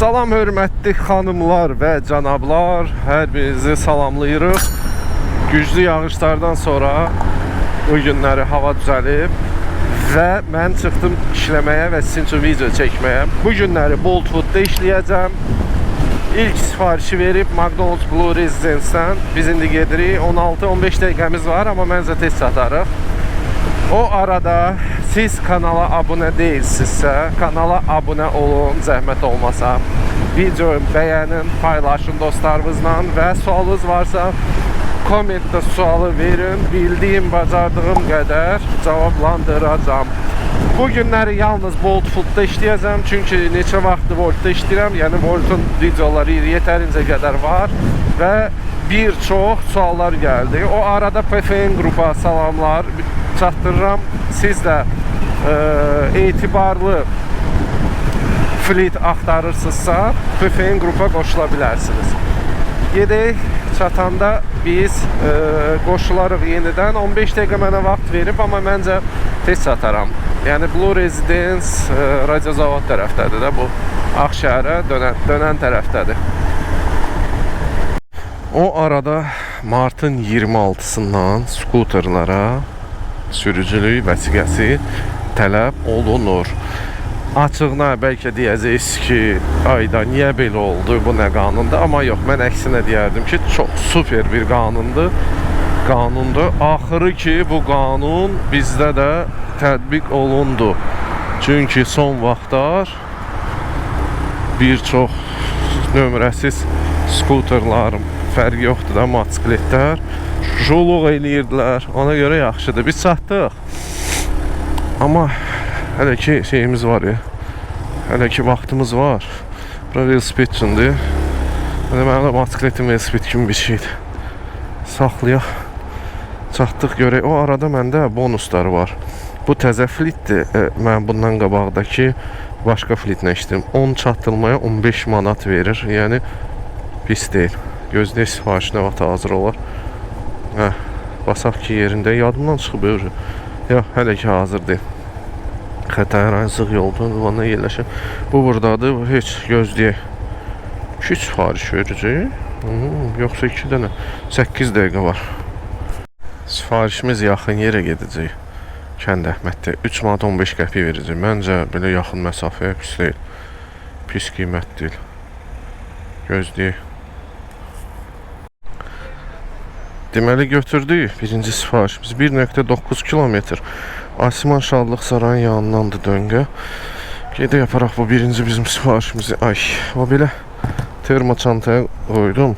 Salam hörmətli xanımlar və cənablar, hər birinizi salamlayırıq. Güclü yağışlardan sonra bu günləri hava düzəlib və mən çıxdım işləməyə və sizin üçün video çəkməyə. Bu günləri Bolt Food'da işləyəcəm. İlk sifarişi verib McDonald's Blue Residence'dən biz indi gedirik. 16-15 dəqiqəmiz var, amma məncə tez çatarıq. O arada siz kanala abunə deyilsinizsə, kanala abunə olun, zəhmət olmasa. Videoyu bəyənin, paylaşın dostlarınızla və sualınız varsa kommentdə sualı verin. Bildiyim, bacardığım qədər cavablandıracağım. Bu günləri yalnız Bolt Food'da işləyəcəm, çünki neçə vaxtdır Volt'da işləyirəm. Yəni Volt'un videoları yetərincə qədər var və bir çox suallar gəldi. O arada PFN qrupa salamlar çatdırıram. Siz də etibarlı fleet axtarırsınızsa PFN qrupa qoşula bilərsiniz. Gedək, çatanda biz qoşularıq yenidən. 15 dəqiqə mənə vaxt verib, amma məncə tez çataram. Yəni Blue Residence Radiozavod tərəfdədir də, bu Ağşəhərə dönən tərəfdədir. O arada martın 26-sından skuterlara sürücülük vəsiqəsi tələb olunur. Açığına bəlkə deyəcəksiniz ki, ayda niyə belə oldu, bu nə qanundur? Amma yox, mən əksinə deyərdim ki, çox super bir qanundur. Axırı ki, bu qanun bizdə də tətbiq olundu. Çünki son vaxtlar bir çox nömrəsiz skuterlarım, fərqi yoxdur da, motosikletlər juluq eləyirdilər. Ona görə yaxşıdır. Biz çatdıq. Amma hələ ki şeyimiz var ya. Hələ ki vaxtımız var. Bura velosiped üçündür. Mənim də motosikletim velosiped kimi bir şeydir. Saxlayaq. Çatdıq görək. O arada məndə bonusları var. Bu təzə flitdir. Mən bundan qabaqdakı başqa flitlə işlədim. 10 çatdırmaya 15 manat verir. Yəni pis deyil. Gözləyək sifariş nə vaxt hazır olar. Basaq ki yerində. Yadımdan çıxıb öyrü. Yox, hələ ki hazır deyil. Xətayarayızlıq yoldur. Ondan yerləşəm. Bu buradadır. Heç gözləyək. 2 sifariş verəcək. Yoxsa 2 dənə. 8 dəqiqə var. Sifarişimiz yaxın yerə gedəcək. Kənd Əhməddə 3 manat 15 qəpik verəcək. Məncə belə yaxın məsafəyə pis deyil. Pis qiymət deyil. Gözləyək. Deməli götürdük birinci sifarişimiz 1.9 kilometr. Asiman Şadlıq Sarayın yanındandır döngə. Gedək yaparaq bu birinci bizim sifarişimizi. Ay, o belə termo çantaya qoydum.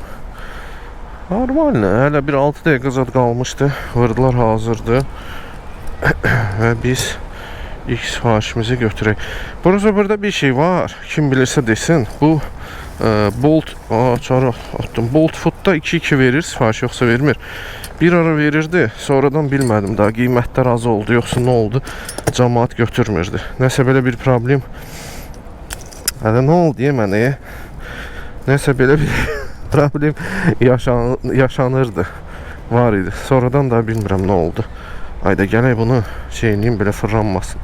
Normal nə? Hələ bir 6 dəqiqə zad qalmışdı. Vırdılar hazırdır. Və biz ilk sifarişimizi götürək. Burada bir şey var. Kim bilirsə desin. Bu Bolt Bolt Food'da 2-2 verir, sifariş yoxsa vermir. Bir ara verirdi, sonradan bilmədim daha qiymətlər az oldu, yoxsa nə oldu, cəmaət götürmürdü. Nəsə belə bir problem. Hələ nə oldu deyə mənə? Nəsə belə bir problem yaşanırdı, var idi. Sonradan da bilmirəm nə oldu. Ayda gələk bunu şeyliyim, belə fırlanmasın.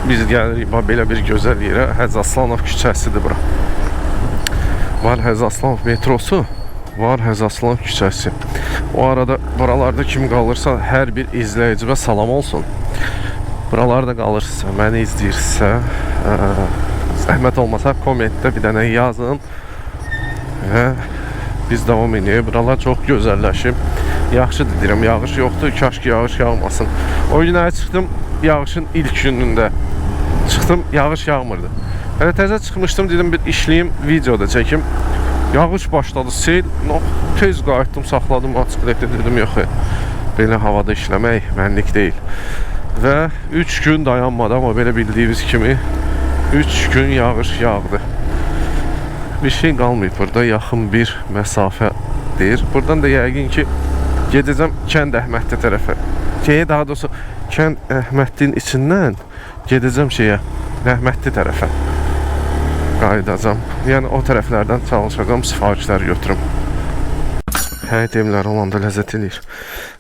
Biz gəlirik belə bir gözəl yerə. Həz Aslanov küçəsidir bura. Var Həz Aslanov metrosu, var Həz Aslanov küçəsi. O arada buralarda kim qalırsa hər bir izləyicimə salam olsun. Buralarda qalırsa, məni izləyirsə, zəhmət olmasa kommentdə bir dənə yazın və biz davam edək. Buralar çox gözəlləşib. Yaxşıdır deyirəm, yağış yoxdur, kaş ki yağış yağmasın. O günə çıxdım yağışın ilk günündə. Çıxdım, yağış yağmırdı. Hələ təzə çıxmışdım, dedim bir işləyim, videoda çəkim. Yağış başladı, sel. Tez qayıtdım, saxladım motosikletdə, dedim yox, belə havada işləmək mənlik deyil. Və 3 gün dayanmadı, amma belə bildiyiniz kimi 3 gün yağış yağdı. Bir şey qalmayıb burada, yaxın bir məsafədir. Buradan da yəqin ki gedəcəm Kənd Əhməddə tərəfə. Daha doğrusu Kənd Əhmədin içindən gedəcəm Rəhmətli tərəfə qayıdacam. Yəni o tərəflərdən çalışacağam, sifarişləri götürüm. Həyət evləri olanda ləzzət edir.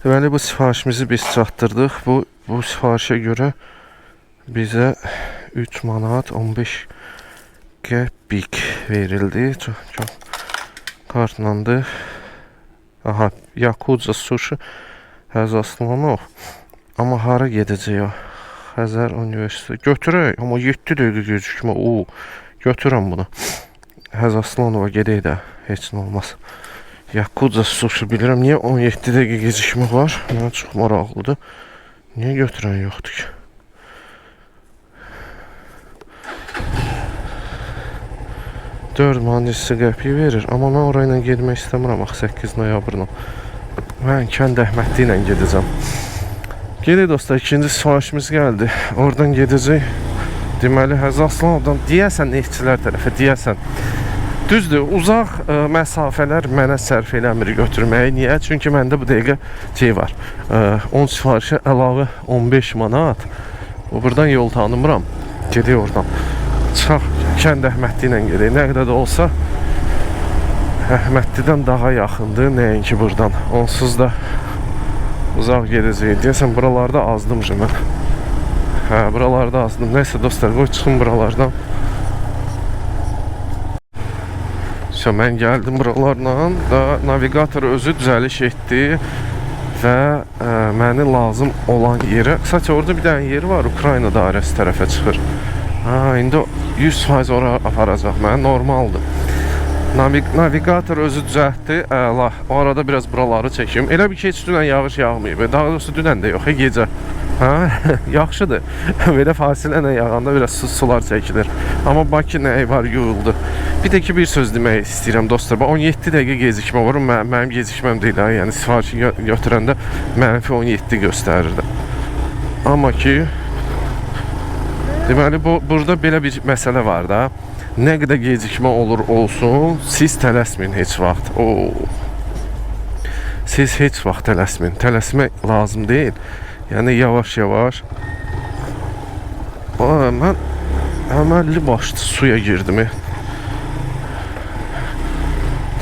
Deməli bu sifarişimizi biz çatdırdıq. Bu sifarişə görə bizə 3 manat 15 qəpik verildi. Çox kartlandı. Aha, Yakuza sushi Həzaslanov. Amma hara gedəcək o? Xəzər Universiteti. Götürək, amma 7 dəqiqə gecikmə. Götürəm bunu. Həzaslanova gedək də, heç nə olmaz. Yakuza sushi bilirəm. Niyə 17 dəqiqə gecikmə var? Mənə çox maraqlıdır. Niyə götürən yoxdur ki? Dörd mühəndisi qəpiyi verir. Amma mən orayla gedmək istəmirəm. 8 noyabrla. Mən Kənd Əhmədli ilə gedəcəm. Gedək dostlar, ikinci sifarişimiz gəldi. Oradan gedəcək. Deməli, Həzaslanovdan deyəsən neftçilər tərəfə, deyəsən. Düzdür, uzaq məsafələr mənə sərf eləmir götürməyi. Niyə? Çünki məndə bu dəqiqə şey var. 10 sifarişə əlavə 15 manat. Buradan yol tanımıram. Gedək oradan. Çıxaq Kənd Əhmədli ilə gedək. Nə qədər də olsa Əhmədlidən daha yaxındır. Nəinki buradan. Onsuz da uzaq gedəcəyik. Deyəsən buralarda azdım mən. Hə, buralarda azdım. Nəysə dostlar, qoy çıxın buralardan. Mən gəldim buralarla da navigator özü düzəliş etdi və məni lazım olan yerə, qısaca orada bir dənə yeri var, Ukrayna dairəsi tərəfə çıxır. İndi 100% ora aparacaq mənə, normaldır. Navigator özü düzəltdi, əla. O arada biraz buraları çəkim. Elə bir ki, heç dünən yağış yağmayıb. Daha doğrusu dünən də yox, gecə. Yaxşıdır. Belə fasilə ilə yağanda biraz sular çəkilir. Amma Bakı nəyi var, yuyuldu. Bir də ki, bir söz demək istəyirəm dostlar. 17 dəqiqə gecikmə var. Mənim gecikməm deyil. Yəni sifarişi götürəndə mənfi 17 göstərirdi. Amma ki, deməli, burada belə bir məsələ var da. Nə qədər gecikmə olur olsun, siz tələsməyin heç vaxt. Siz heç vaxt tələsməyin. Tələsmək lazım deyil. Yəni yavaş-yavaş. Mən əməlli başlı suya girdim.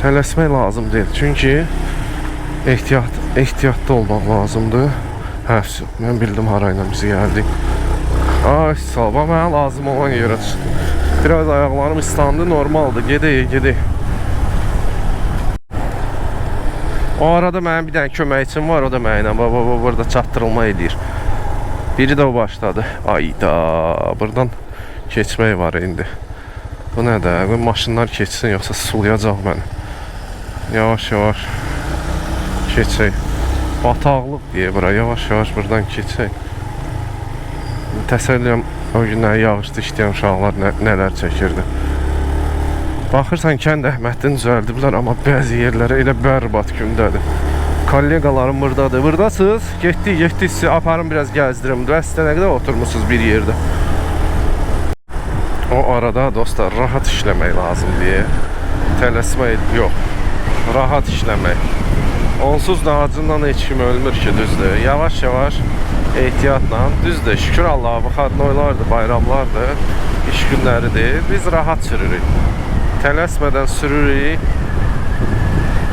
Tələsmək lazım deyil. Çünki ehtiyatlı olmaq lazımdır. Mən bildim harayla bizi gəldik. Ay sağ ol, mənə lazım olan yerə çıxdım. Biraz ayaqlarım islandı, normaldır. Gedək. O arada mənim bir dənə köməkçim var, o da mənimlə burada çatdırılma edir. Biri də o başladı. Ayda, buradan keçmək var indi. Bu nədir? Maşınlar keçsin, yoxsa sulayacaq məni. Yavaş-yavaş keçək. Bataqlıq deyə bura, yavaş-yavaş buradan keçək. Təsəlliyəm, o günlər yağışda işləyən uşaqlar nələr çəkirdi. Baxırsan, Kənd Əhmədlini düzəldiblər, amma bəzi yerlərə elə bərbad gündədir. Kollegalarım buradadır. Buradasınız? Getdik, sizi aparım, biraz gəzdirim. Dəstə nə qədər oturmuşsunuz bir yerdə. O arada dostlar, rahat işləmək lazım deyə. Tələsmək yox. Rahat işləmək. Onsuz da acından heç kim ölmür ki, düzdür. Yavaş-yavaş, ehtiyatla, düzdür. Şükür Allah'a, bu xadnoylardır, bayramlardır, iş günləridir. Biz rahat sürürük. Tələsmədən sürürük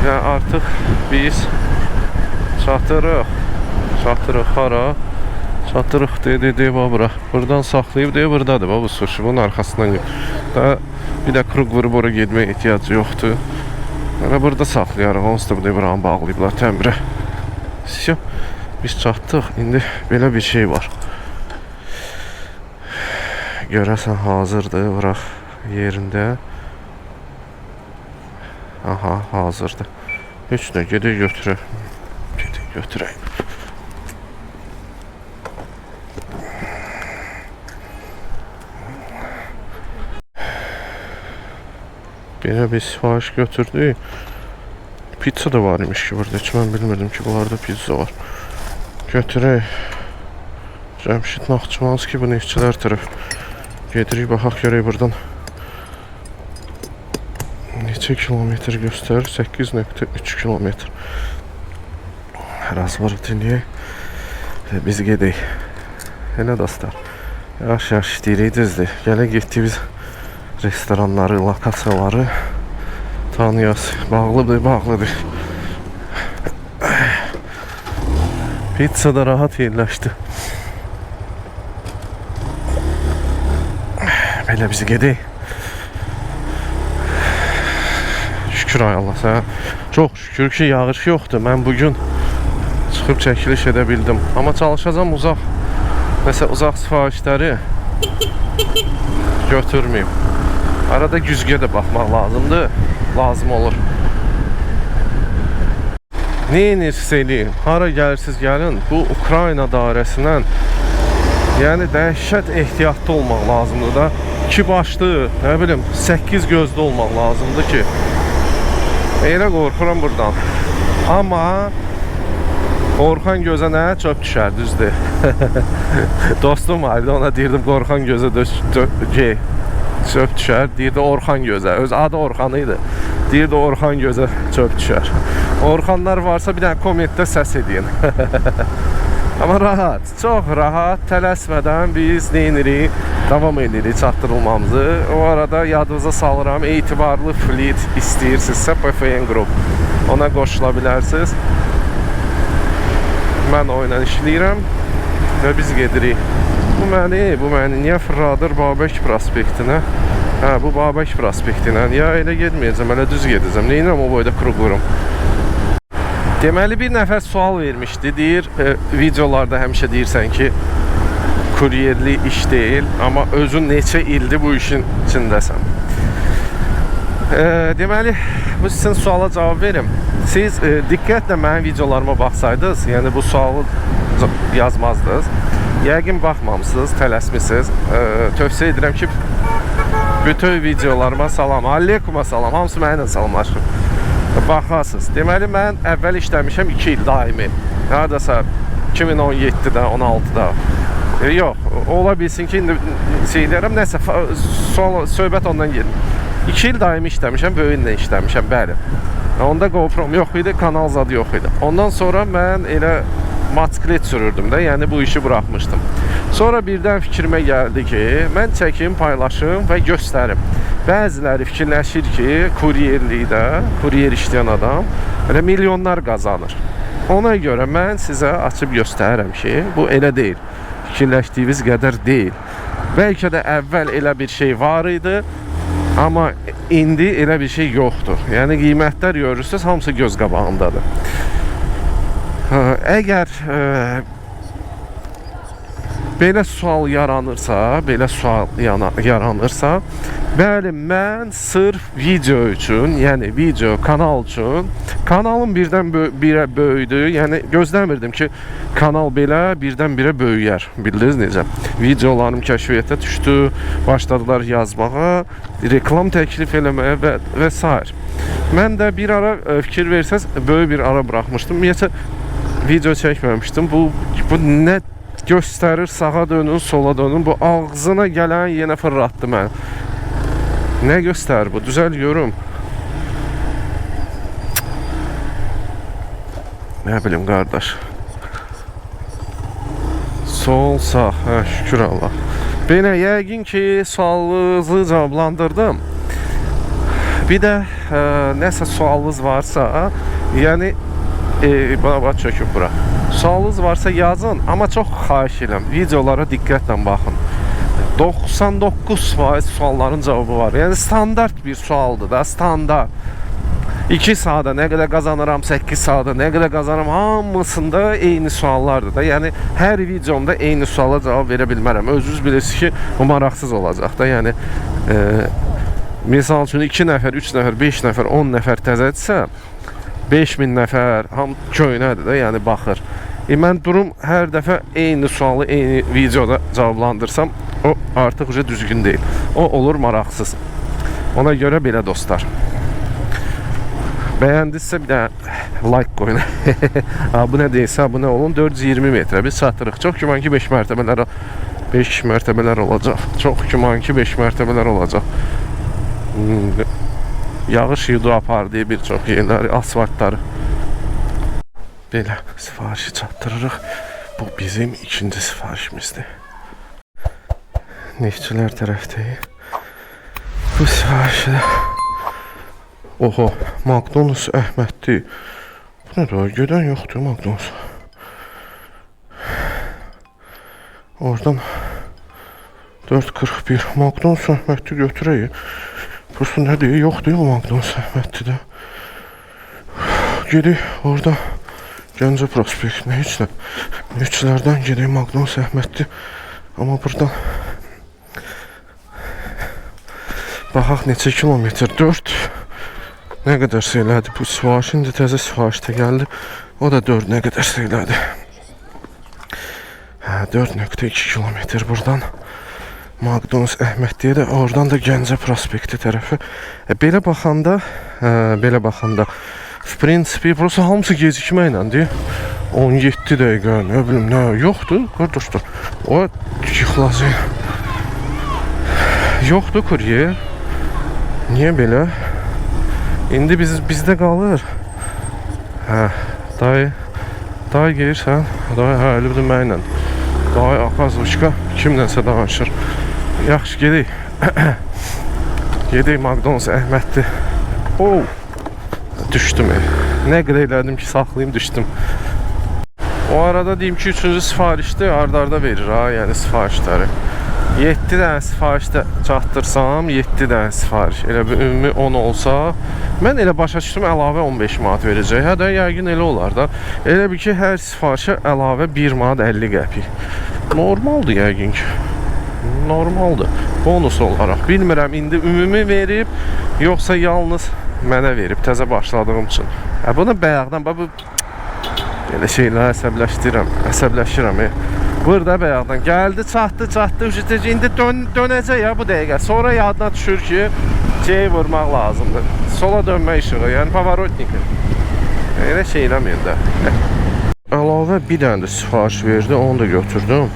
və artıq biz çatırıq hara? Çatırıq deyə bura. Buradan saxlayıb deyə buradadır bu sushi, bunun arxasından da bir də kruq vurub ora getməyə ehtiyacı yoxdur. Hələ burada saxlayarıq, onsuz da deyə buranı bağlayıblar təmirə. Biz çatdıq, indi belə bir şey var. Görəsən hazırdır, bıraq yerində. Aha, hazırdır. Heç nə, gedək götürək. Belə bir sifariş götürdük. Pizza da var imiş ki burada. Heç mən bilmirdim ki, bunlarda pizza var. Götürək. Cəmşid Naxçıvanski, bu neftçilər tərəf. Gedirik, baxaq görək buradan. Neçə kilometr göstərir? 8.3 kilometr. Razvarıq dinləyək. Biz gedək. Elə dostlar. Yavaş-yavaş işləyirik, düzdür. Gələk getdik biz restoranları, lokasiyaları tanıyaq. Bağlıdır. Pizza da rahat yerləşdi. Belə biz gedək. şükür ay Allah sənə. Çox şükür ki, yağış yoxdur. Mən bugün çıxıb çəkiliş edə bildim. Amma çalışacağam mesela uzaq sifarişləri götürməyim. Arada güzgüyə də baxmaq lazımdır. Lazım olur. Neyiniz eləyin? Hara gəlirsiniz gəlin. Bu Ukrayna dairəsindən yəni dəhşət ehtiyatlı olmaq lazımdır da. 2 başlı, nə bilim 8 gözlü olmaq lazımdır ki. Elə qorxuram buradan. Amma Orxan gözə nə çöp düşər, düzdür. Dostum vardı, ona deyirdim Orxan gözə çöp düşər. Deyirdi Orxan gözə. Öz adı Orxan idi. Deyirdi Orxan gözə çöp düşər. Orxanlar varsa bir dənə kommentdə səs edin. Amma rahat, çox rahat, tələsmədən biz neyinirik, davam edirik çatdırılmamızı. O arada yadınıza salıram, etibarlı fleet istəyirsinizsə PFN Group. Ona qoşula bilərsiniz. Mən oyla işləyirəm və biz gedirik. Bu məni niyə fırladır Babək prospektinə? Hə, bu Babək prospektinə. Ya elə getməyəcəm, elə düz gedəcəm. Neyinəm o boyda kruqurum? Deməli, bir nəfər sual vermişdi. Deyir, videolarda həmişə deyirsən ki, kuryerli iş deyil, amma özün neçə ildir bu işin içindəsən. Deməli, bu sizin suala cavab verim. Siz diqqətlə mənim videolarıma baxsaydınız, yəni bu sualı yazmazdınız. Yəqin baxmamısınız, tələsmisiniz. Tövsiyə edirəm ki, bütün videolarıma salam, aleykuma salam, hamısı mənimlə salamlaşır. Baxasınız. Deməli, mən əvvəl işləmişəm 2 il daimi. Haradasa 2017-də, 16-da. Yox, ola bilsin ki, indi şeylərəm, nəsə, söhbət ondan gedir. 2 il daimi işləmişəm, böyünlə işləmişəm, bəli. Onda GoPro'm yox idi, kanal zadı yox idi. Ondan sonra mən elə motosiklet sürürdüm də, yəni bu işi buraxmışdım. Sonra birdən fikrimə gəldi ki, mən çəkim, paylaşım və göstərim. Bəziləri fikirləşir ki, kuryerlikdə, kuryer işləyən adam elə milyonlar qazanır. Ona görə mən sizə açıb göstərirəm ki, bu elə deyil. Fikirləşdiyiniz qədər deyil. Bəlkə də əvvəl elə bir şey var idi, amma indi elə bir şey yoxdur. Yəni qiymətlər görürsünüz, hamısı göz qabağındadır. Əgər belə sual yaranırsa, bəli, mən sırf video üçün, yəni video kanal üçün, kanalım birdən birə böyüdü. Yəni gözləmirdim ki, kanal belə birdən-birə böyüyər. Bildiniz necə? Videolarım kəşfiyyata düşdü, başladılar yazmağa, reklam təklif eləməyə və s. Mən də bir ara fikir versəz, böyük bir ara buraxmışdım. Ümumiyyətlə video çəkməmişdim. Bu nə göstərir, sağa dönün, sola dönün. Bu ağzına gələn yenə fırlatdı mən. Nə göstərir bu? Düzəl yorum. Nə bilim qardaş. Sol, sağ. Hə, şükür Allah. Belə, yəqin ki, sualınızı cavablandırdım. Bir də nəsə sualınız varsa, yəni bana çöküb bura. Sualınız varsa yazın, amma çox xahiş edirəm, videolara diqqətlə baxın. 99% sualların cavabı var. Yəni standart bir sualdır da, standart. 2 saata nə qədər qazanıram, 8 saata nə qədər qazanıram, hamısında eyni suallardır da. Yəni hər videomda eyni suala cavab verə bilmərəm. Özünüz bilirsiniz ki, bu maraqsız olacaq da. Yəni misal üçün 2 nəfər, 3 nəfər, 5 nəfər, 10 nəfər təzədirsə, 5000 nəfər, ham köynədir də, yəni baxır. Mən durum hər dəfə eyni sualı eyni videoda cavablandırsam, o artıq düzgün deyil. O olur maraqsız. Ona görə belə dostlar. Bəyəndinizsə bir də like qoyun. Abunə deyilsə abunə olun. 420 metrə biz çatırıq. Çox güman ki 5 mərtəbələr olacaq. Çox güman ki 5 mərtəbələr olacaq. Yağış yudu apardı bir çox yerləri, asfaltları. Belə sifarişi çatdırırıq. Bu bizim ikinci sifarişimizdir. Neftçilər tərəfdəyik. Bu sifarişi də. Oho, McDonald's Əhməddir. Bu nə da, gedən yoxdur McDonald's. Oradan 4.41 McDonald's Əhməddir götürəyik. Prosto nə deyir, yoxdur bu McDonald's Əhməddir də. Gidik orada Gəncə prospektinə üçlərdən gidik McDonald's Əhmədli. Amma buradan baxaq neçə kilometr 4 nə qədər söylədi bu sifariş. İndi təzə sifariş də gəldi. O da 4 nə qədər söylədi. 4.2 kilometr buradan McDonald's Əhmədliyə də, oradan da Gəncə prospekti tərəfi. Belə baxanda v prinsipi burası hamısı gecikməklədir. 17 dəqiqə, nə bilim, nə yoxdur qardaşlar. O yıxılacaq. Yoxdur kuryer. Niyə belə? İndi bizdə qalır. Dayı gelirsən. Dayı, ölübdür mənlə. Dayı, Akazovşka kimlənsə danışır. Yaxşı, gedək. Gedək McDonald's Əhmədli. Düşdüm. Nə qədər elədim ki, saxlayayım, düşdüm. O arada deyim ki, 3-cü sifarişdə arda verir ha, yəni sifarişləri. 7 dənə sifarişdə çatdırsam, 7 dənə sifariş. Elə bir ümumi 10 olsa, mən elə başa düşdüm, əlavə 15 manat verəcək. Hə də, yəqin elə olar da. Elə bir ki, hər sifarişə əlavə 1 manat 50 qəpik. Normaldır yəqin ki. Normaldır. Bonus olaraq. Bilmirəm, indi ümumi verib, yoxsa yalnız mənə verib, təzə başladığım üçün. Bunu bayaqdan, bu belə şeylər əsəbləşirəm. Burada bayaqdan gəldi, çatdı, indi dönəcək ya bu dəqiqə. Sonra yadına düşür ki, C'yi vurmaq lazımdır. Sola dönmə işığı, yəni pavarotnik. Elə şey eləməyin də. Əlavə bir dənə də sifariş verdi, onu da götürdüm.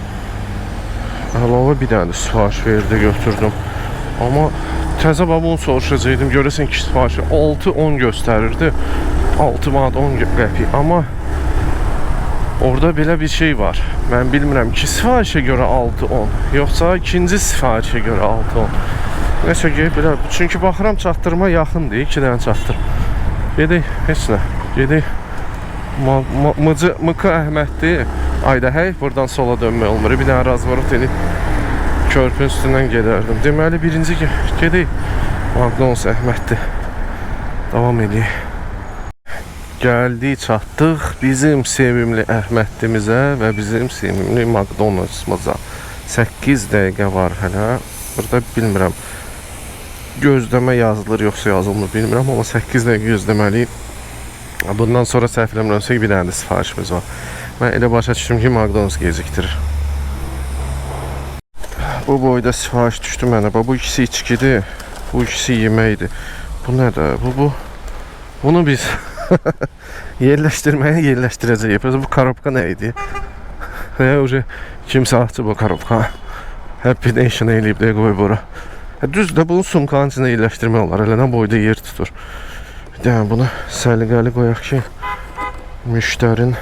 Əlavə bir dənə də sifariş verdi, götürdüm. Amma təzə babunu soruşacaqdım. Görəsən ki, sifarişi 6-10 göstərirdi. 6 manat 10 qəpik. Amma orada belə bir şey var. Mən bilmirəm ki, sifarişə görə 6-10, yoxsa ikinci sifarişə görə 6-10. Nəsə ki, belə. Çünki baxıram çatdırma yaxındır. 2 dənə çatdır. Gedək, heç nə. Gedək. Mıqı Əhmədli. Ayda, buradan sola dönmək olmur. Bir dənə razvarot edib körpün üstündən gedərdim. Deməli, birinci gedək McDonald's Əhmədli. Davam edək. Gəldik, çatdıq bizim sevimli Əhmədlimizə və bizim sevimli McDonald'sımıza. 8 dəqiqə var hələ. Burada bilmirəm, gözləmə yazılır, yoxsa yazılmır, bilmirəm. Amma 8 dəqiqə gözləməliyik. Bundan sonra səhv eləmirəmsə bir dənə də sifarişimiz var. Mən elə başa düşdüm ki, McDonald's gecikdirir. Bu boyda sifariş düşdü mənə. Bu ikisi içkidir, bu ikisi yeməkdir. Bu nədir? Bunu biz yerləşdirəcəyik. Bu korobka nə idi? Kimsə açıb o korobka. Happy Nation eləyib deyə qoy bura. Düz də bunu sumkanın içində yerləşdirmək olar. Elədən boyda yer tutur. Bir dənə bunu səliqəli qoyaq ki, müştərin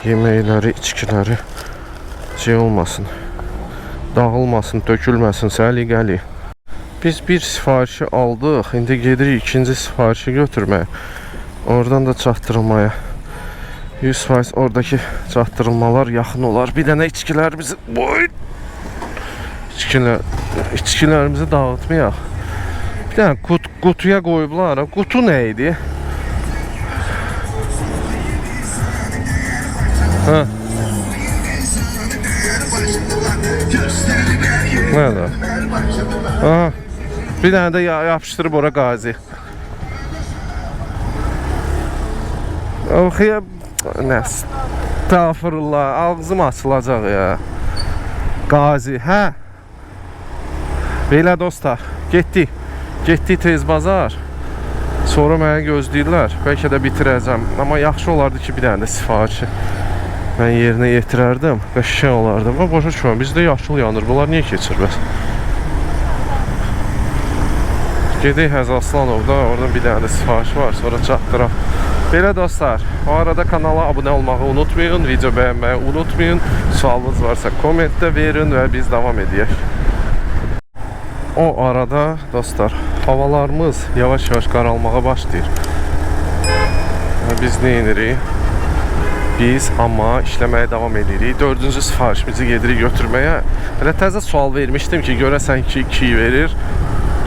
yeməkləri, içkiləri şey olmasın, dağılmasın, tökülməsin, səliqəli. Biz bir sifarişi aldıq, indi gedirik ikinci sifarişi götürməyə, oradan da çatdırılmaya. 100% oradakı çatdırılmalar yaxın olar. Bir dənə içkilərimizi içkilərimizi dağıtmayaq. Bir dənə qutuya qoyublar. Qutu nə idi? Nədir? Bir dənə də yapışdırıb ora qazi. Oxuya, estağfurullah, ağzım açılacaq ya. Qazi, Belə dostlar, getdik tez bazar. Sonra mənə gözləyirlər. Bəlkə də bitirəcəm. Amma yaxşı olardı ki, bir dənə də sifarişi mən yerinə yetirərdim. Qəşəng olardı. Amma başa düşməm, bizdə yaşıl yanır. Bunlar niyə keçir bəs? Gedək Həz Aslanovda, oradan bir dənə də sifariş var. Sonra çatdıraq. Belə dostlar, o arada kanala abunə olmağı unutmayın, video bəyənməyi unutmayın. Sualınız varsa kommentdə verin və biz davam edək. O arada dostlar, havalarımız yavaş-yavaş qaralmağa başlayır. Biz nə edirik? Biz amma işləməyə davam edirik. 4-cü sifarişimizi gedirik götürməyə. Hələ təzə sual vermişdim ki, görəsən ki 2 verir.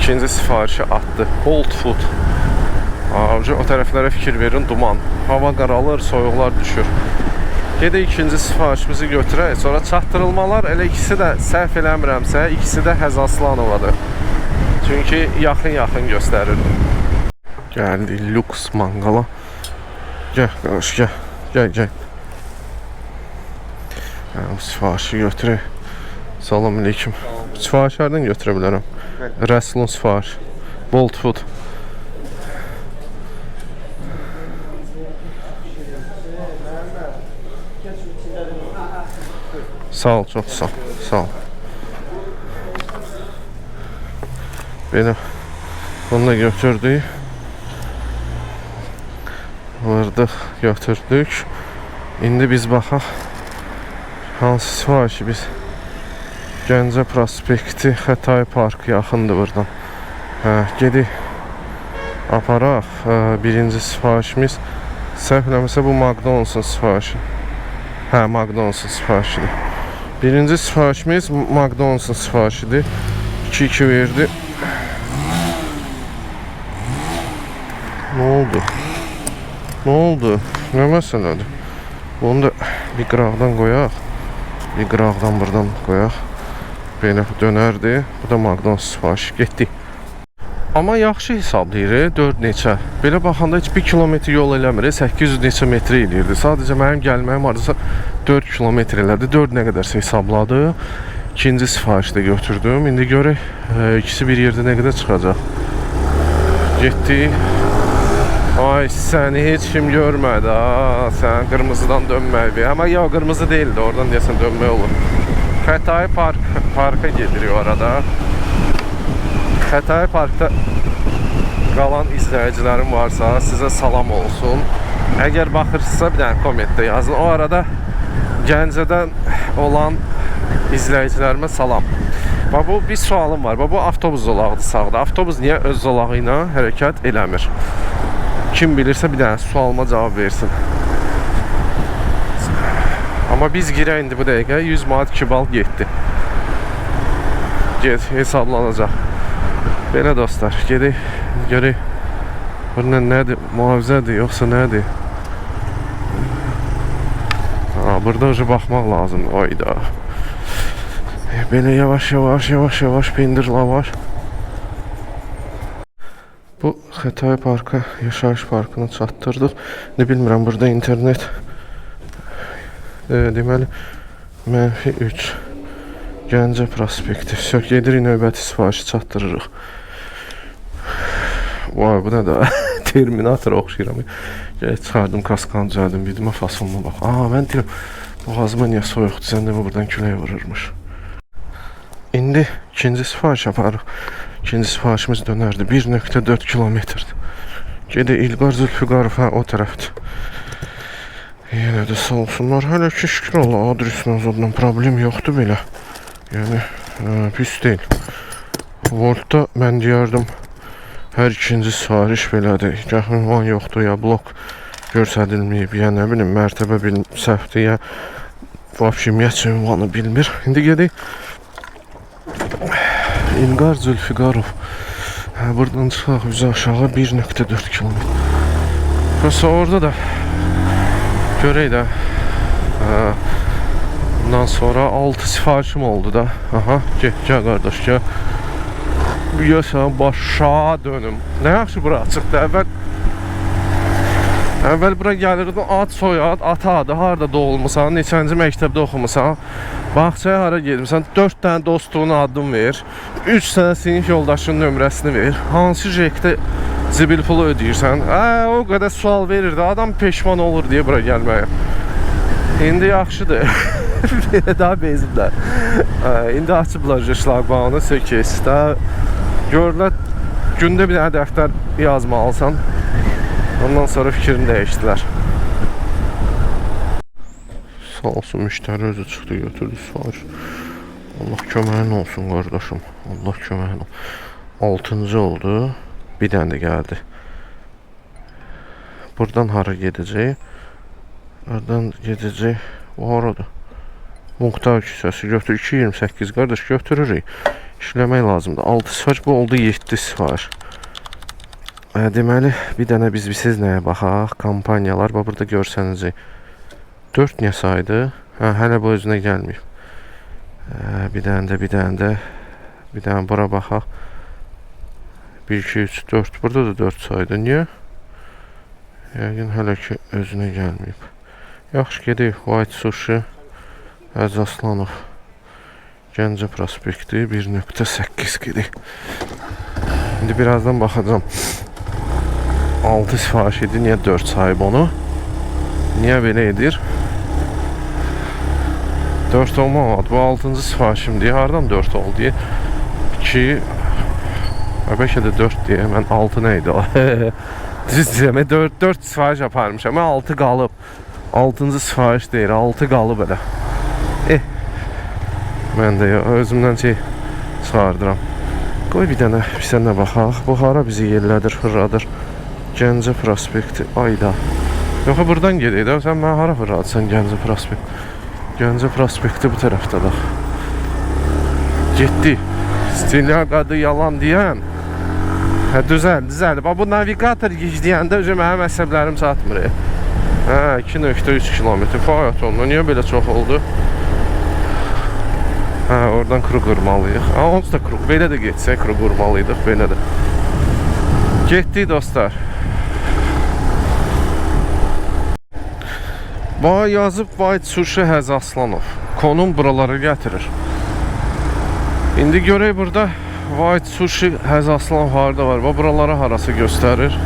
İkinci sifarişi atdı. Hold food. O tərəflərə fikir verin, duman. Hava qaralır, soyuqlar düşür. Gedək ikinci sifarişimizi götürək. Sonra çatdırılmalar, elə ikisi də səhv eləmirəmsə, ikisi də Həzəslanovadır. Çünki yaxın göstərir. Gəldik lüks manqala. Gəl, qardaş, gəl. Bu sifarişi götürək. Salam aleyküm. Sifarişlərdən götürə bilərəm. Rəsulun sifariş. Bolt food. Sağ ol, çox sağ ol. Belə bunu da götürdük. Vırdıq, götürdük. İndi biz baxaq hansı sifarişi biz Gəncə prospekti Xətai parkı yaxındır buradan. Gedək aparaq. Birinci sifarişimiz səhv eləmirəmsə bu McDonald's'ın sifarişi. McDonald's'ın sifarişidir. Birinci sifarişimiz McDonald's'ın sifarişidir. 2-2 verdi. Ne oldu? Ne məsələdir? Bunu da bir qıraqdan qoyaq. Bir qıraqdan buradan qoyaq. Belə dönərdi. Bu da McDonald's sifarişi. Getdik. Amma yaxşı hesablayır, 4 neçə. Belə baxanda heç 1 kilometr yol eləmir, 800 neçə metr eləyirdi. Sadəcə mənim gəlməyim hardasa 4 kilometr elədi. 4 nə qədərsə hesabladı. İkinci sifarişdə götürdüm. İndi görək, ikisi bir yerdə nə qədər çıxacaq. Getdik. Ay, səni heç kim görmədi. Sən qırmızıdan dönmək. Amma ya qırmızı deyildi, oradan deyəsən dönmək olur. Xətai parka gedirik orada. Xətai parkda qalan izləyicilərim varsa, sizə salam olsun. Əgər baxırsınızsa, bir dənə kommentdə yazın. O arada Gəncədən olan izləyicilərimə salam. Bu bir sualım var. Bu avtobus zolağıdır sağda. Avtobus niyə öz zolağı ilə hərəkət eləmir? Kim bilirsə bir dənə sualıma cavab versin. Amma biz girək indi bu dəqiqə 100 manat 2 bal getdi. Hesablanacaq. Belə dostlar, gedək, görək. Bunun nədir? Mühafizədir, yoxsa nədir? Burada ucu baxmaq lazım. Oyda. Belə yavaş pendirla var. Bu Xətai parka, yaşayış parkına çatdırdıq. Ne bilmirəm, burada internet deməli -3 Gəncə prospekti. Gedirik növbəti sifarişi çatdırırıq. Vay, bu nə da Terminator oxşayıram. Çıxardım kaskanı düzəldim, vidimə fasonuna bax. Mən deyirəm, boğazıma niyə soyuqdur, sən demə buradan külək vururmuş. İndi ikinci sifariş aparıq. İkinci sifarişimiz dönərdi. 1,4 kilometrdir. Gedə İlqar Zülfüqarov, o tərəfdir. Yenə də sağ olsunlar. Hələ ki şükür Allah, adresin azadından problem yoxdur belə. Yəni, pis deyil. Voltda mən deyərdim, hər ikinci sifariş belədir. Gəh ünvan yoxdur, ya blok görsədilməyib, ya nə bilim, mərtəbə səhvdir, ya vəbşimiyyət ünvanı bilmir. İndi gedək İlqar Zülfüqarov. Buradan çıxaq üzə aşağı 1,4 kilometr. Yoxsa orada da görək də. Bundan sonra 6 sifarişim oldu da. Gəl qardaş, gəl. Görsən, başa dönüm. Nə yaxşı bura çıxdı. Əvvəl bura gəlirdim, ad soyad, ata adı, harada doğulmusan, neçənci məktəbdə oxumusan, bağçaya hara gedimsən, 4 dənə dostluğun adını ver, 3 sənə sinif yoldaşının nömrəsini ver, hansı jekdə zibil pulu ödəyirsən, o qədər sual verirdi, adam peşman olur deyə bura gəlməyə. İndi yaxşıdır, daha bezimlər. İndi açıblar şlaqbanı, sökesdə, görürlər, gündə bir dənə dəftər yazmalısan. Ondan sonra fikrini dəyişdilər. Sağ olsun, müştəri özü çıxdı, götürdü sifariş. Allah köməyin olsun qardaşım. Allah köməyin olsun. 6-cı oldu. Bir dənə də gəldi. Buradan hara gedəcək? Oradan gedəcək. O haradır? Muxtar küçəsi götür. 2,28 qardaş götürürük. İşləmək lazımdır. 6 sifariş, bu oldu 7 sifariş. Deməli, bir dənə biz nəyə baxaq? Kampaniyalar. Bax, burada görsəniz 4 nə saydı? Hə, hələ bu özünə gəlməyib. Bir dənə bura baxaq. 1, 2, 3, 4. Burada da 4 saydı. Niyə? Yəqin hələ ki özünə gəlməyib. Yaxşı, gedək. White Sushi, Həz Aslanov, Gəncə prospekti 1.8 gedək. İndi birazdan baxacağım. 6 sifariş idi. Niyə 4 sayıb onu? Niyə belə edir? 4 olmamadı. Bu 6-cı sifarişim deyə. Hardan 4 oldu deyə? 2 bəlkə də 4 deyə. Mən 6 nə idi o? Düz deyəm. 4 sifariş aparmışam. 6 qalıb. 6-cı sifariş deyir. 6 qalıb elə. Mən də özümdən çıxardıram. Qoy bir dənə bir sənə baxaq. Bu hara bizi yerlədir, fırladır. Gəncə prospekti. Ayda. Yox, buradan gedək də. Sən mənə hara fırladırsan Gəncə prospekti? Gəncə prospekti bu tərəfdədir. Getdi. Stilyaqadı yalan deyən. Hə, düzəldi. Bu navigator deyəndə mənim əsəblərim çatmır. Hə, 2.3 kilometr. Fayat onunla. Niyə belə çox oldu? Hə, oradan kuru qırmalıyıq. Ha, onsuz da kuru. Belə də getsək, kuru qırmalıydıq. Belə də. Getdik dostlar. Bana yazıb White Sushi Həz Aslanov. Konum buralara gətirir. İndi görək burada White Sushi Həz Aslanov harada var. Buralara harası göstərir.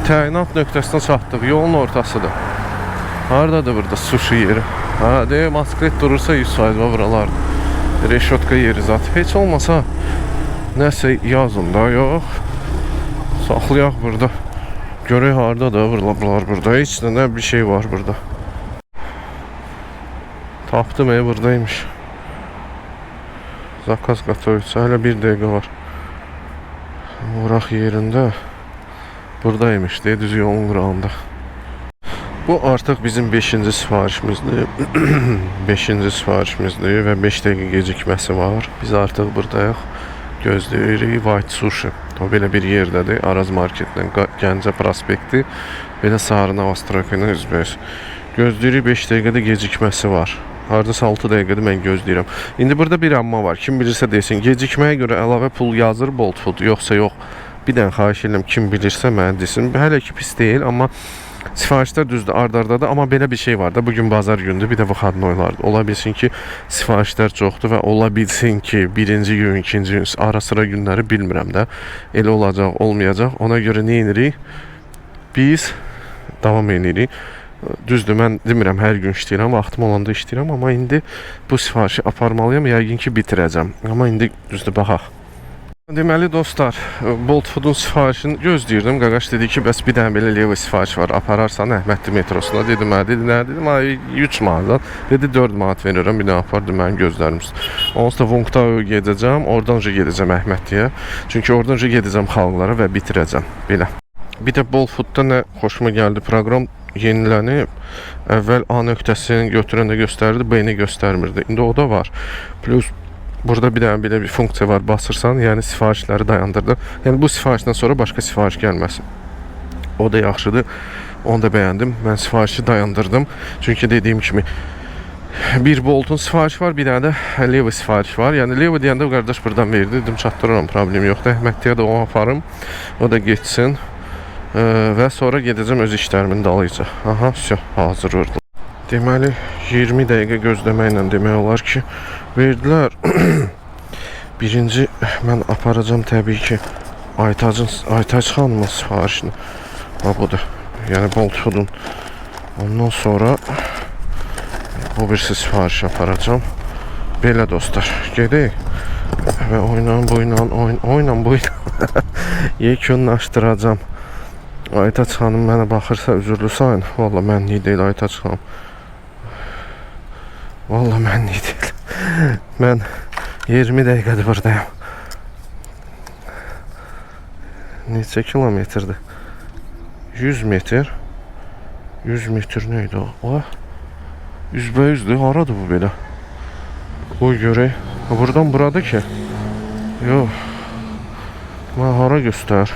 Təyinat nöqtəsinə çatdıq. Yolun ortasıdır. Haradadır burada sushi yeri? Ha, deyək, Moskvet durursa 100% buralardır. Reşotka yeri zat. Heç olmasa nəsə yazın da, yox. Saxlayaq burada. Görək haradadır buralar burada. Heç nə bir şey var burada. Tapdım, buradaymış. Zakaz qatoysa hələ 1 dəqiqə var. Vuraq yerində buradaymış deyə düz yolun qırağında. Bu artıq bizim 5-ci sifarişimizdir. 5-ci sifarişimizdir və 5 dəqiqə gecikməsi var. Biz artıq buradayıq. Gözləyirik White Sushi. O belə bir yerdədir. Araz marketdən Gəncə prospekti. Belə Sarı Navastroka ilə üzbəyiz. Gözləyirik 5 dəqiqədə gecikməsi var. Hardasa 6 dəqiqədir mən gözləyirəm. İndi burada bir amma var. Kim bilirsə desin. Gecikməyə görə əlavə pul yazır Bolt Food, yoxsa yox. Bir dənə xahiş edirəm, kim bilirsə mənə desin. Hələ ki pis deyil, amma sifarişlər düzdür, ard-ardadır. Amma belə bir şey var da, bugün bazar gündür, bir də vuxadnoylardır. Ola bilsin ki, sifarişlər çoxdur və ola bilsin ki, birinci gün, ikinci gün, ara sıra günləri bilmirəm də. Elə olacaq, olmayacaq. Ona görə nə edirik? Biz davam edirik. Düzdür, mən demirəm hər gün işləyirəm, vaxtım olanda işləyirəm, amma indi bu sifarişi aparmalıyam, yəqin ki bitirəcəm. Amma indi düzdür, baxaq. Deməli dostlar, Bolt Food'un sifarişini gözləyirdim. Qaqaş dedi ki, bəs bir dənə belə leva sifariş var, apararsan Əhmədli metrosuna. Dedim, dedi, nə dedim, 3 manat. Dedi, 4 manat verirəm, bir dənə apardı, mənim gözlərim. Onsuz da Vungtao gedəcəm, oradan gedəcəm Əhmədliyə. Çünki oradan gedəcəm xalqlara və bitirəcəm, belə. Bir də Bolt Food'da nə xoşuma gəldi, proqram yenilənib. Əvvəl A nöqtəsini götürəndə göstərirdi, B-ni göstərmirdi. İndi o da var. Plus burada bir dənə belə bir funksiya var, basırsan, yəni sifarişləri dayandırdı. Yəni bu sifarişdən sonra başqa sifariş gəlməsin. O da yaxşıdır. Onu da bəyəndim. Mən sifarişi dayandırdım. Çünki dediyim kimi bir Bolt'un sifarişi var, bir dənə də Leva sifariş var. Yəni Leva deyəndə qardaş buradan verdi. Dedim, çatdıraram, problem yoxdur. Əhmədliyə də onu aparım. O da getsin. Və sonra gedəcəm öz işlərimin dalıca. Aha, hazır orada. Deməli, 20 dəqiqə gözləməklə demək olar ki, verdilər. Birinci mən aparacağım təbii ki Aytac xanımın sifarişini. Budur. Yəni Bolt Food'un. Ondan sonra bu birisi sifariş aparacağım. Belə dostlar, gedək. Və oynan yekunlaşdıracağım. Aytac xanım mənə baxırsa üzürlü sayın. Valla mənlik deyil Aytac xanım. Valla mənlik deyil. Mən 20 dəqiqədir buradayım. Neçə kilometrdir? 100 metr. 100 metr neydi o? Üzbəyüzdür. Haradır bu belə? Qoy görək. Buradan buradır ki. Yox. Hara göstər.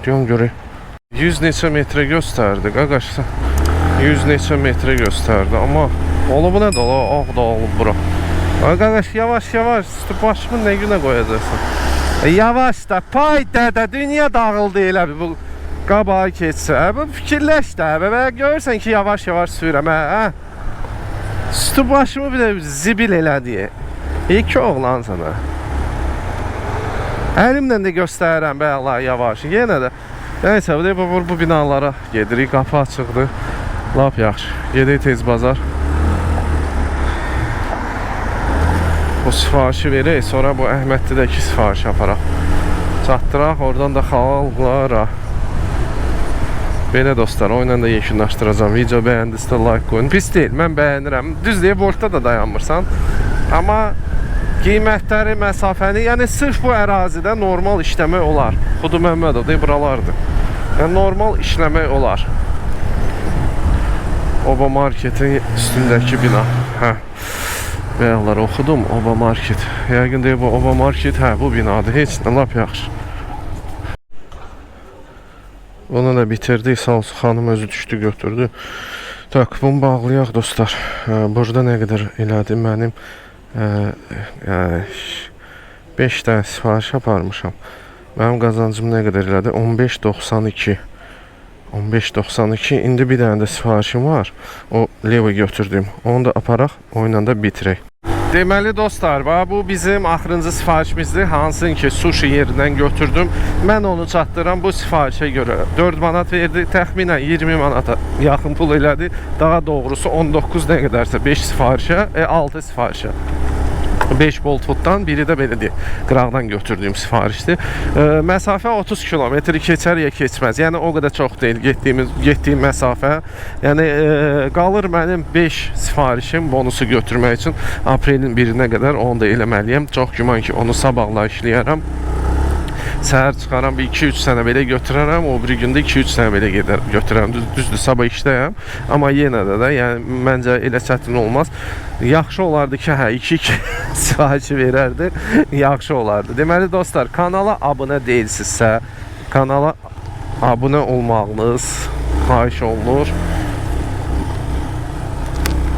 Deyəm görək. 100 neçə metrə göstərdi. Qaqaşsa 100 neçə metrə göstərdi. Amma olub nə də ola? Ağ da olub bura. Qaqaş yavaş yavaş. Başımı nə günə qoyacaqsan? Yavaş da. Pay dədə. Dünya dağıldı elə bir bu qabağa keçsə. Bu fikirləş də. Və görürsən ki yavaş yavaş sürəm. Başımı bir də zibil elədi. İki oğlan sana. Əlimlə də göstərirəm bə Allah yavaş. Yenə də. Nəysə bu binalara gedirik. Qapı açıqdır. Lap yaxşı. Gedək tez bazar. Bu sifarişi verək. Sonra bu Əhməddidəki sifarişi aparaq. Çatdıraq. Oradan da xalqlara. Belə dostlar, o ilə də yekunlaşdıracağım. Video bəyəndinizsə like qoyun. Pis deyil, mən bəyənirəm. Düz deyə voltda da dayanmırsan. Amma qiymətləri, məsafəni, yəni sırf bu ərazidə normal işləmək olar. Xudu Məmmədov deyib buralardır. Yəni normal işləmək olar. Oba marketin üstündəki bina. Bəyəklər oxudum, Oba market. Yəqin deyib bu Oba market, bu binadır. Heç nə, lap yaxşı. Onu da bitirdik. Sağ olsun xanım özü düşdü götürdü. Tak, bunu bağlayaq dostlar. Burada nə qədər elədim mənim 5 dənə sifariş aparmışam. Mənim qazancım nə qədər elədi? 15.92. 15.92. İndi bir dənə də sifarişim var. O Levo götürdüm. Onu da aparaq, oyla da bitirək. Deməli dostlar, bu bizim axırıncı sifarişimizdir. Hansın ki sushi yerindən götürdüm. Mən onu çatdıram bu sifarişə görə. 4 manat verdi, təxminən 20 manata yaxın pul elədi. Daha doğrusu 19 nə qədərsə 5 sifarişə, 6 sifarişə. 5 bolt fooddan, biri də belə deyək, qıraqdan götürdüyüm sifarişdir. Məsafə 30 kilometr keçər ya keçməz. Yəni o qədər çox deyil getdiyim məsafə. Yəni qalır mənim 5 sifarişim bonusu götürmək üçün aprelin 1-nə qədər onu da eləməliyəm. Çox güman ki onu sabahla işləyərəm. Səhər çıxaram, bir 2-3 sənə belə götürərəm, o biri gündə 2-3 sənə belə götürərəm. Düzdür, sabah işləyəm. Amma yenə də, yəni məncə elə çətin olmaz. Yaxşı olardı ki, 2-2 sifarişi verərdi. Yaxşı olardı. Deməli dostlar, kanala abunə deyilsinizsə, kanala abunə olmağınız xahiş olunur.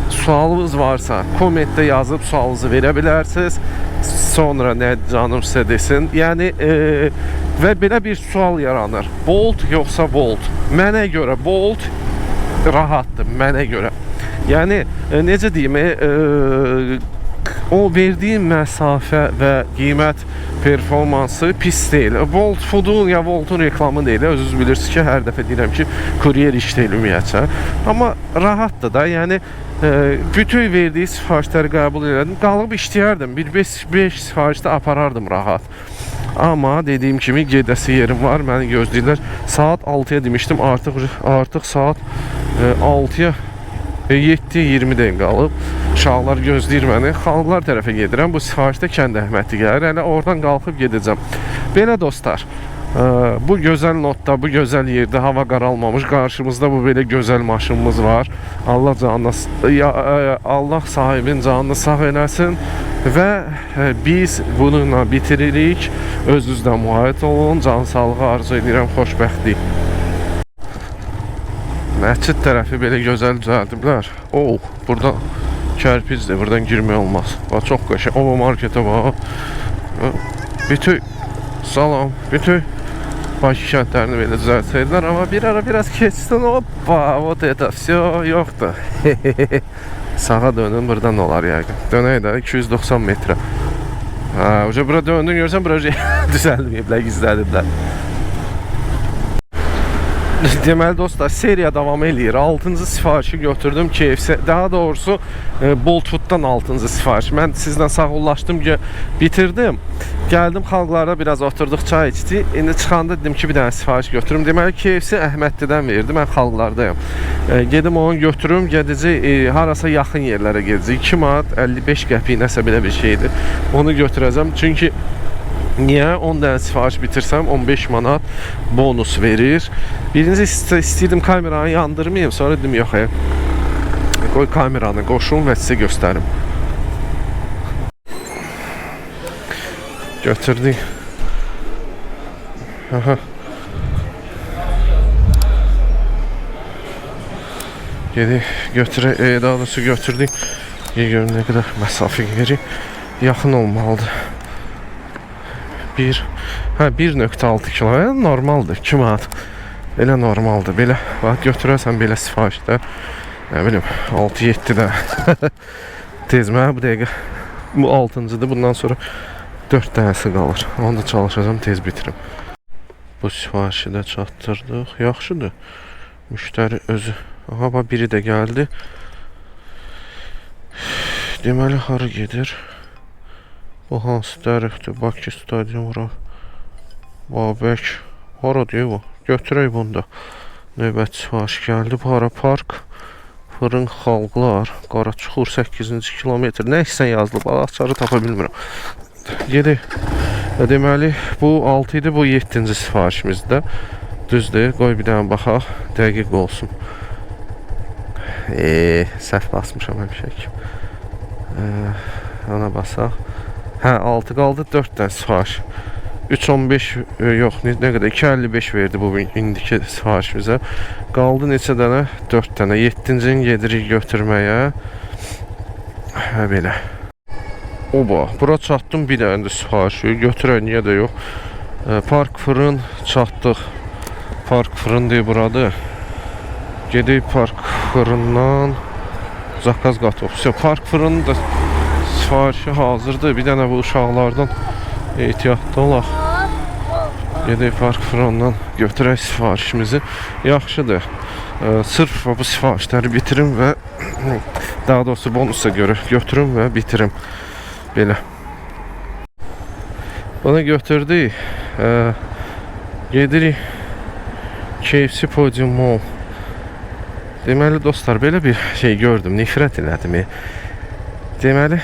Sualınız varsa kommentdə yazıb sualınızı verə bilərsiniz. Sonra nə canım sizə desin. Yəni və belə bir sual yaranır. Bolt yoxsa Volt? Mənə görə Bolt rahatdır, mənə görə. Yəni necə deyim, o verdiyi məsafə və qiymət performansı pis deyil. Volt Food'un ya Volt'un reklamı deyil. Özünüz bilirsiniz ki, hər dəfə deyirəm ki, kuryer işləyir ümumiyyətcə. Amma rahatdır da, yəni bütün verdiyi sifarişləri qəbul elədim. Qalıb işləyərdim. Bir 5 sifarişdə aparardım rahat. Amma dediyim kimi gedəsi yerim var. Məni gözləyirlər. Saat 6-ya demişdim. Artıq saat 6-ya 7:20-dən qalıb. Uşaqlar gözləyir məni. Xalqlar tərəfə gedirəm. Bu sifarişdə Kənd Əhmədli gəlir. Yəni oradan qalxıb gedəcəm. Belə dostlar, bu gözəl notda, bu gözəl yerdə hava qaralmamış. Qarşımızda bu belə gözəl maşınımız var. Allah sahibin canını sağ eləsin və biz bununla bitiririk. Özünüzdən müayət olun. Can sağlığı arzu edirəm, xoşbəxtlik. Məscid tərəfi belə gözəl düzəldiblər. Burada kərpizdir, buradan girmək olmaz. Çox qəşəng. O marketə bax. Bütün salam, bütün Bakı kəndlərini belə düzəltsəydilər, amma bir ara biraz keçsin, hoppa, вот это все yoxdur. Sağa dönün, buradan olar yəqin. Dönək də 290 metrə. Bura döndün, görürsən, bura düzəldməyiblər, gizlədiblər. Deməli dostlar, seriya davam eləyir. 6-cı sifarişi götürdüm KFC. Daha doğrusu Bolt Food'dan 6-cı sifariş. Mən sizlə sağollaşdım ki, bitirdim. Gəldim xalqlarda biraz oturduq, çay içdik. İndi çıxanda dedim ki, bir dənə sifariş götürüm. Deməli KFC Əhmədlidən verdi. Mən xalqlardayım. Gedim onu götürüm, gedəcək harasa yaxın yerlərə gedəcək. 2 manat 55 qəpik nəsə belə bir şeydir. Onu götürəcəm. Çünki niyə? 10 dənə sifariş bitirsəm 15 manat bonus verir. Birinci istəyirdim kameranı yandırmayayım. Sonra dedim yox, qoy kameranı qoşum və sizə göstərim. Götürdük. Aha. Geri götürək, daha doğrusu götürdük. Görün nə qədər məsafə yeri yaxın olmalıdır. 1.6 kilo normaldır. 2 manat. Belə normaldır. Belə bax götürərsən belə sifarişlər. Nə bilim 6-7-də. Tez mənə bu dəqiqə bu 6-cıdır. Bundan sonra 4 dənəsi qalır. Onu da çalışacağam tez bitirim. Bu sifarişi də çatdırdıq. Yaxşıdır. Müştəri özü. Aha bax biri də gəldi. Deməli hara gedir? Bu hansı dərəxdir? Bakı stadionu. Babək. Hara deyir bu? Götürək bunu da. Növbət sifariş gəldi. Bu hara park. Fırın xalqlar. Qaraçuxur 8-ci kilometr. Nə isə yazılıb. Açarı tapa bilmirəm. Gedək. Deməli bu 6 idi. Bu 7-ci sifarişimizdə. Düzdür. Qoy bir dənə baxaq. Dəqiq olsun. Səhv basmışam həmişək. Ona basaq. Hə 6 qaldı. 4 dənə sifariş. 3.15 yox, nə qədər 2.55 verdi bu indiki sifarişimizə. Qaldı neçə dənə? 4 dənə. 7-cini gedirik götürməyə. Hə belə. Oba, bura çatdım bir dənə də sifarişi. Götürək, niyə də yox. Park fırın çatdıq. Park fırın deyə buradır. Gedək park fırından zakaz qatıb. Park fırının da sifarişi hazırdır. Bir dənə bu uşaqlardan ehtiyatlı olaq. Gedək park fırından götürək sifarişimizi. Yaxşıdır. Sırf bu sifarişləri bitirim və daha doğrusu bonusa görə götürüm və bitirim. Belə. Bunu götürdük. Gedirik KFC Podium Mall. Deməli dostlar, belə bir şey gördüm, nifrət elədim. Deməli,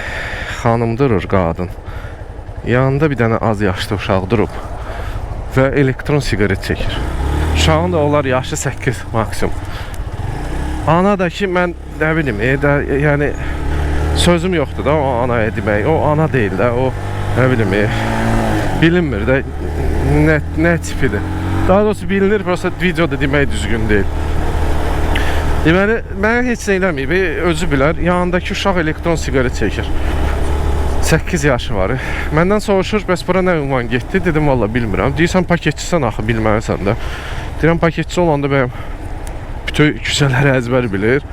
xanım durur, qadın. Yanında bir dənə az yaşlı uşaq durub və elektron sigaret çəkir. Uşağın da olar yaşı 8 maksimum. Ana da ki, mən nə bilim, yəni sözüm yoxdur da o anaya demək. O ana deyil də, o nə bilim, bilinmir də nə tipidir. Daha doğrusu bilinir, prosta videoda demək düzgün deyil. Deməli, mənə heç nə eləməyib, özü bilər, yanındakı uşaq elektron sigaret çəkir. 8 yaşı var. Məndən soruşur, bəs bura nə ünvan getdi? Dedim, valla bilmirəm. Deyirsən, paketçisən axı, bilməlisən də. Deyirəm, paketçi olanda bəyəm bütün küçələri əzbər bilir.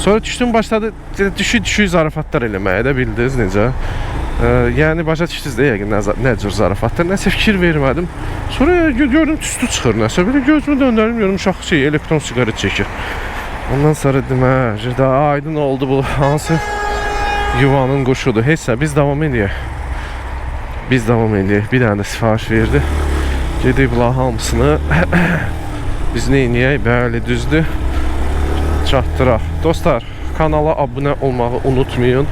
Sonra düşdüm, başladı düşük zarafatlar eləməyə də bildiniz necə. Yəni, başa düşdünüz də yəqin nə cür zarafatlar. Nəsə fikir vermədim. Sonra gördüm, tüstü çıxır nəsə. Belə gözümü döndərim, görüm uşaq elektron sigaret çəkir. Ondan sonra dedim, daha aydın oldu bu hansı yuvanın quşudur. Heçsə, biz davam edəyək. Biz davam edəyək. Bir dənə də sifariş verdi. Gedib la hamısını. Biz neyniyək? Bəli, düzdür. Çatdıraq. Dostlar, kanala abunə olmağı unutmayın.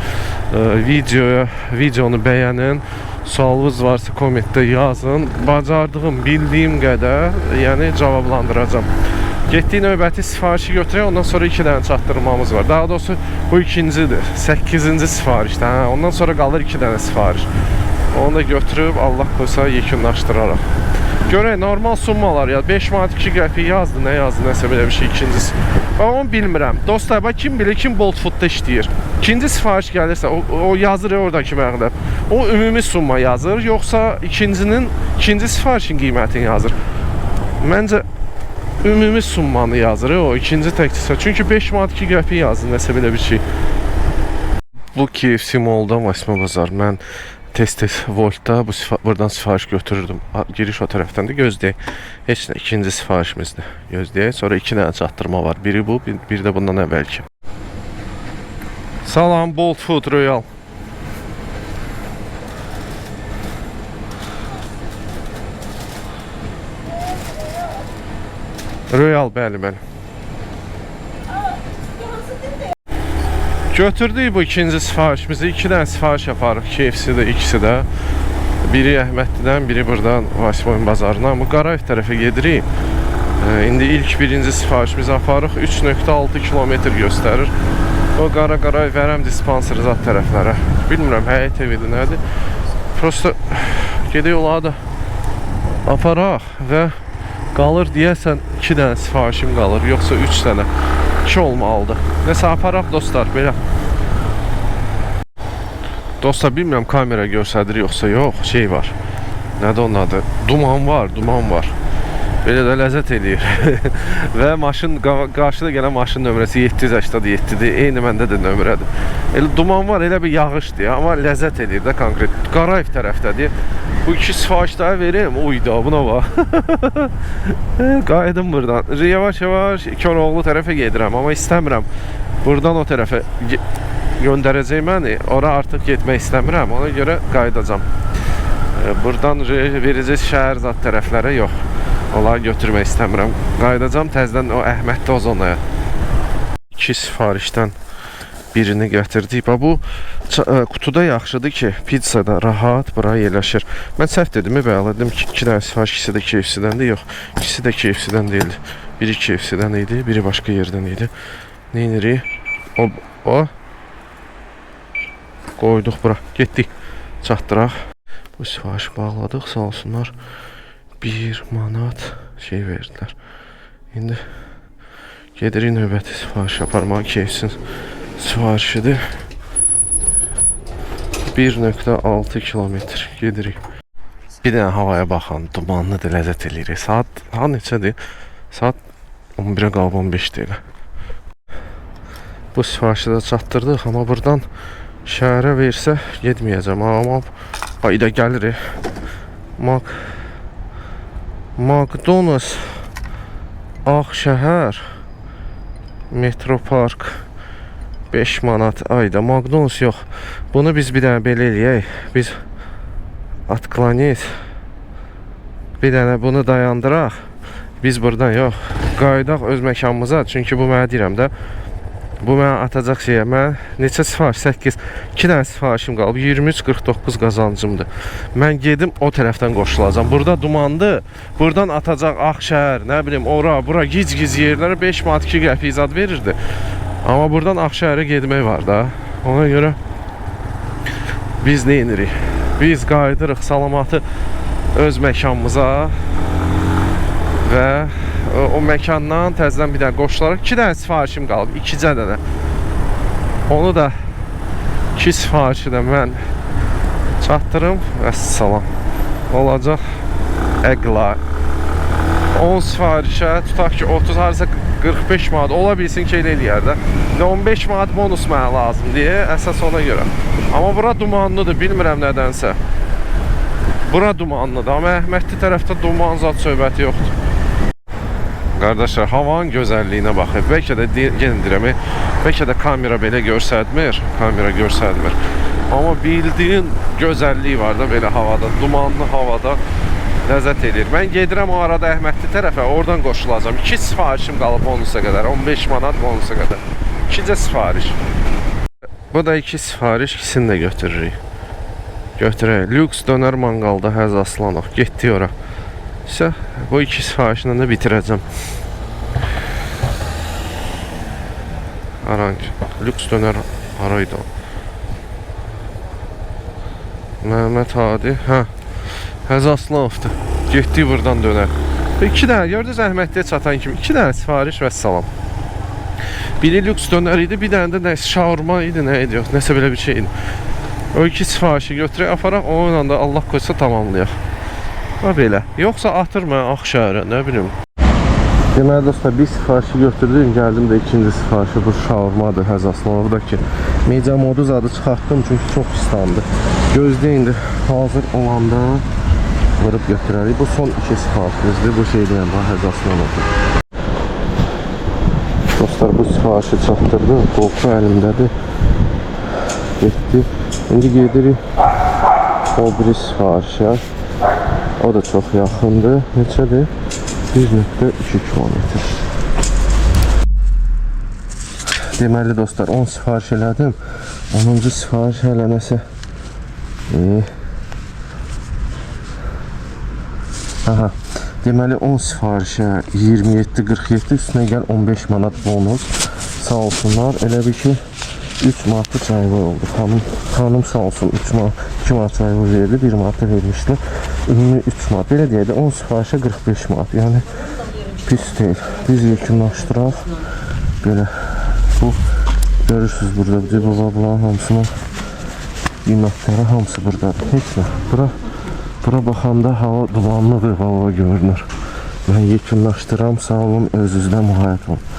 Videonu bəyənin. Sualınız varsa kommentdə yazın. Bacardığım, bildiyim qədər yəni cavablandıracağım. Getdik növbəti sifarişi götürək, ondan sonra 2 dənə çatdırmamız var. Daha doğrusu bu ikincidir. 8-ci sifarişdə. Ondan sonra qalır 2 dənə sifariş. Onu da götürüb Allah qoysa yekunlaşdıraraq. Görək, normal summalar ya. 5 manat 2 qəpik yazdı, nə yazdı, nəsə belə bir şey ikincisi. Onu bilmirəm. Dostlar, bax kim bilir, kim Bolt Food'da işləyir. İkinci sifariş gəlirsə, o yazır oradakı məqləb. O ümumi summa yazır, yoxsa ikinci sifarişin qiymətini yazır. Məncə ümumi summanı yazır o ikinci təkcə. Çünki 5 manat 2 qəpik yazdı, nəsə belə bir şey. Bu KFC Mall'da Vasma Bazar. Mən tez-tez Volt'da buradan sifariş götürürdüm. Giriş o tərəfdən də gözləyək. Heç nə, ikinci sifarişimizdir. Gözləyək. Sonra 2 dənə çatdırma var. Biri bu, biri də bundan əvvəlki. Salam, Bolt Food Royal. Royal, bəli. Götürdük bu ikinci sifarişimizi. 2 dənə sifariş yaparıq. KFC-də, ikisi də. Biri Əhmədlidən, biri buradan Vasimoyun bazarına. Bu Qarayev tərəfə gedirik. İndi ilk birinci sifarişimizi aparıq. 3.6 kilometr göstərir. O Qarayev Vərəm dispanseri zat tərəflərə. Bilmirəm, həyət evidir, nədir. Prosta gedək ola da aparaq və qalır deyəsən 2 dənə sifarişim qalır, yoxsa 3 dənə. 2 olmalıdır. Nəsə aparaq dostlar, belə. Dostlar, bilmirəm kamera göstərir yoxsa yox, şey var. Nədir onun adı? Duman var, duman var. Belə də ləzzət eləyir. Və maşın, qarşıda gələn maşın nömrəsi 787-dir. Eyni məndə də nömrədir. Elə duman var, elə bir yağışdır, amma ləzzət eləyir də konkret. Qarayev tərəfdədir. Bu 2 sifariş daha verim. Uyda, buna bax. Qayıdım buradan. Yavaş-yavaş Koroğlu tərəfə gedirəm, amma istəmirəm. Buradan o tərəfə göndərəcək məni. Ora artıq getmək istəmirəm. Ona görə qayıdacam. Buradan verəcək şəhər zat tərəflərə yox. Onları götürmək istəmirəm. Qayıdacam təzədən o Əhmədli o zonaya. 2 sifarişdən birini gətirdik. Bu qutuda yaxşıdır ki, pizzada rahat bura yerləşir. Mən səhv dedim, bəli dedim ki, 2 dənə sifariş, ikisi də KFC-dəndir. Yox, ikisi də KFC-dən deyildi. Biri KFC-dən idi, biri başqa yerdən idi. Neyinirik? O qoyduq bura. Getdik. Çatdıraq. Bu sifarişi bağladıq, sağ olsunlar. 1 manat şey verdilər. İndi gedirik növbəti sifariş aparmağa. KFC-nin sifarişidir. 1.6 kilometr gedirik. Bir dənə havaya baxan, dumanlıdır, ləzzət eləyir. Saat neçədir? Saat 11-ə qalıb 15 deyil. Bu sifarişi də çatdırdıq, amma buradan şəhərə versə getməyəcəm. Amma ayda gəlirik. McDonald's Ağşəhər Metropark 5 manat ayda. McDonald's yox. Bunu biz bir dənə belə eləyək. Biz atklanet bir dənə bunu dayandıraq. Biz buradan yox. Qayıdaq öz məkanımıza. Çünki bu mənə deyirəm də. Bu mənə atacaq şeyə. Mən neçə sifariş? 8. 2 dənə sifarişim qalıb. 23.49 qazancımdır. Mən gedim o tərəfdən qoşulacam. Burada dumandır. Buradan atacaq Ağşəhər, nə bilim, ora, bura, gic-gic yerlərə 5 manat 2 qəpik zad verirdi. Amma buradan Ağşəhərə getmək var da. Ona görə biz nə inirik? Biz qayıdırıq salamatı öz məkanımıza və o məkandan təzədən bir dənə qoşularaq 2 dənə sifarişim qalıb, 2 dənə. Onu da 2 sifarişi də mən çatdırım və salam. Olacaq əqla. 10 sifarişə tutaq ki 30 harasa 45 manat ola bilsin ki elə eləyər də. 15 manat bonus mənə lazım deyə əsas ona görə. Amma bura dumanlıdır, bilmirəm nədənsə. Bura dumanlıdır, amma Əhmədli tərəfdə duman zat söhbəti yoxdur. Qardaşlar, havanın gözəlliyinə baxın. Bəlkə də deyirəm, bəlkə də kamera belə göstərmir. Amma bildiyin gözəlliyi var da belə havada, dumanlı havada ləzzət edir. Mən gedirəm o arada Əhmədli tərəfə, oradan qoşulacam. 2 sifarişim qalıb bonusa qədər, 15 manat bonusa qədər. 2 sifariş. Bu da 2 sifariş, ikisini də götürürük. Lüks dönər manqalda Həz Aslanov. Getdik ora. İşte bu 2 sifarişlə də bitirəcəm. Lüks dönər haraydı o? Məhəmməd Hadi. Həz Aslanovdur. Getdik buradan dönər. 2 dənə, gördünüz Əhmədliyə çatan kimi 2 dənə sifariş və salam. Biri lüks dönər idi, bir dənə də şaurma idi, nə idi, nəsə belə bir şey idi. O 2 sifarişi götürək, aparaq, onunla da Allah qoysa tamamlayaq. Və belə. Yoxsa atır mən Ağşəhərə, nə bilim. Deməli dostlar, bir sifarişi götürdüm, gəldim də ikinci sifarişi. Bu şaurmadır Həz Aslanovdakı. Media modu zadı çıxartdım çünki çox pislandı. Gözləyin indi hazır olanda vırıb götürərik. Bu son 2 sifarişimizdir. Bu şey deyəm, Həz Aslanovdur. Dostlar, bu sifarişi çatdırdım. Qoltuq əlimdədir. Getdi. İndi gedirik o biri sifarişə. O da çox yaxındır. Neçədir? 1.2 kilometr. Deməli dostlar, 10 sifariş elədim. 10-cu sifariş hələ nəsə. Deməli 10 sifarişə 27.47 üstünə gəl 15 manat bonus. Sağ olsunlar. Elə bir ki 3 manatlı çayı oldu. Xanım sağ olsun 2 manat çayı verdi, 1 manat da vermişdi. Ümumi 3 manat. Belə deyək də 10 sifarişə 45 manat. Yəni pis deyil. Biz yekunlaşdıraq. Belə bu görürsünüz burada bunların hamısının qiymətləri hamısı buradadır. Heç nə. Bura baxanda hava dumanlıdır, hava görünür. Mən yekunlaşdıram. Sağ olun, özünüzdən müğayət olun.